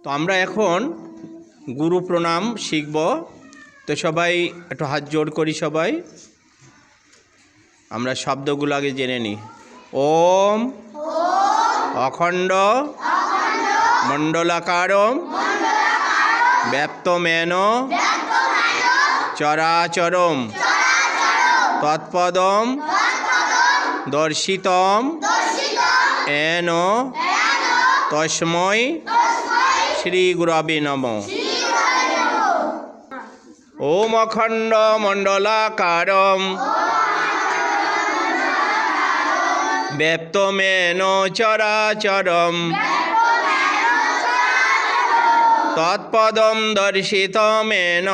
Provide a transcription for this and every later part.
তো আমরা এখন গুরু প্রণাম শিখব। তো সবাই একটু হাত জোড় করি। সবাই আমরা শব্দগুলো আগে জেনে নিই। ওম অখণ্ড মণ্ডলাকারম ব্যাপ্তমেন চরাচরম তৎপদম দর্শিতম এন তস্मै শ্রী গুরবে নমঃ। ওম অখণ্ড মণ্ডলাকারম ব্যাপ্তমেন চরাচরম তৎপদম দর্শিতমেন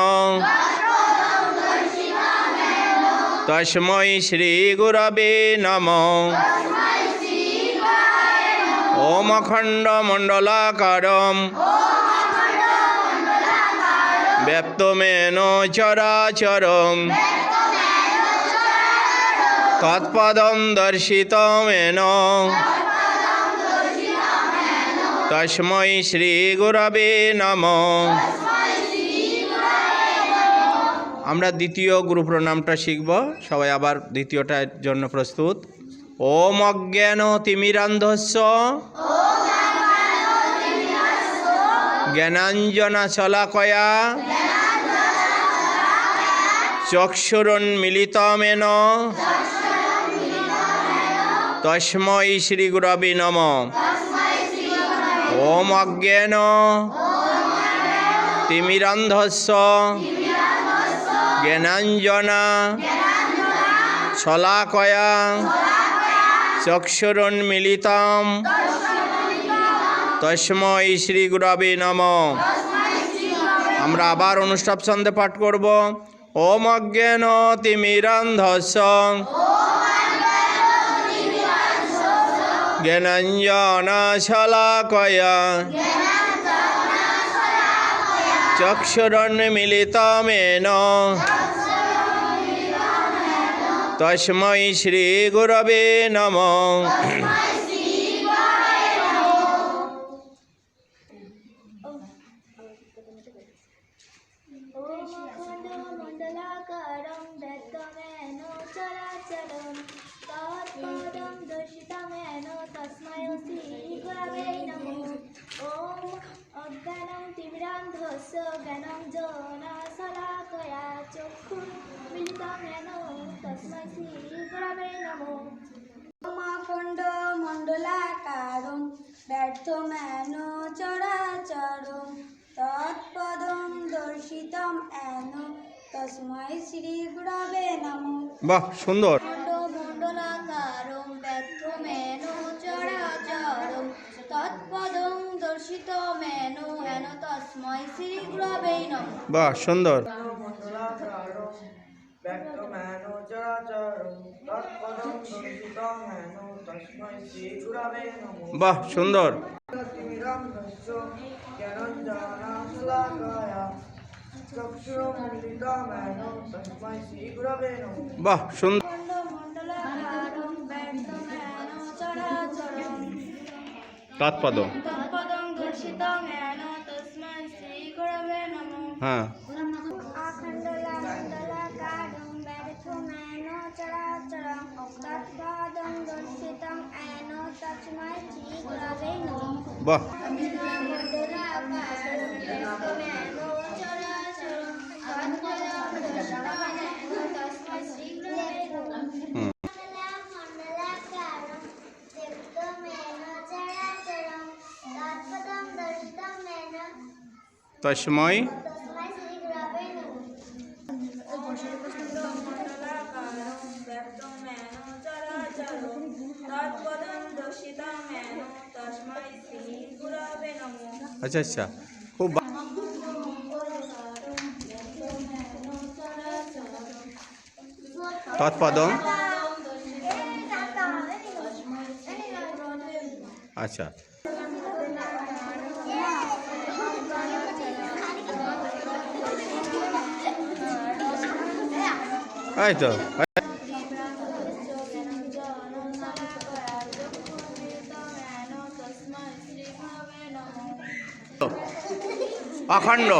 তস্मै শ্রী গুরবে নমঃ। ওম অখণ্ড মণ্ডলাকারম ব্যাপ্তমেন চরাচরম তৎপদম দর্শিতমেন তস্मै শ্রী গুরবে নমঃ। আমরা দ্বিতীয় গুরু প্রণামটা শিখব। সবাই আবার দ্বিতীয়টার জন্য প্রস্তুত। ওম অজ্ঞান তিমিরান্ধস্য জ্ঞানাঞ্জনা শলাকয়া চক্ষুরুন্মিলিতমেন তস্मै শ্রী গুরবে নমঃ। ওম অজ্ঞান তিমিরান্ধস্য জ্ঞানাঞ্জনা শলাকয়া চক্ষুরুন্মিলিতম তস্मै শ্রী গুরবে নমঃ। আমরা আবার অনুষ্টাপ ছন্দে পাঠ করব। ওম অজ্ঞান তিমিরান্ধস্য জ্ঞানাঞ্জনা শলাকয়া চক্ষুরুন্মিলিতমেন তস্मै শ্রী গুরবে নমঃ। অজ্ঞানং তিমিরান্ধস্য জ্ঞানাঞ্জনা শলাকয়া চক্ষুরুন্মিলিতমেন তস্मै শ্রী গুরবে নমঃ। ওম অখণ্ড মণ্ডলাকারং ব্যর্থমেন চরাচরং তৎপদং দর্শিতম এন তস্मै শ্রী গুরবে নমঃ। বাহ, সুন্দর। মণ্ডলাকারং ব্যর্থমেন চরাচরং তৎপদং দর্শিতমেন হেন তস্मै শ্রী গুরবে নমঃ। বাহ, সুন্দর। বাহ, সুন্দর। বাহ, সুন্দর। তৎপদ হ্যাঁ। বাহ, তস্मै আচ্ছা আচ্ছা, খুব তৎপদম আচ্ছা। এই তো অখণ্ড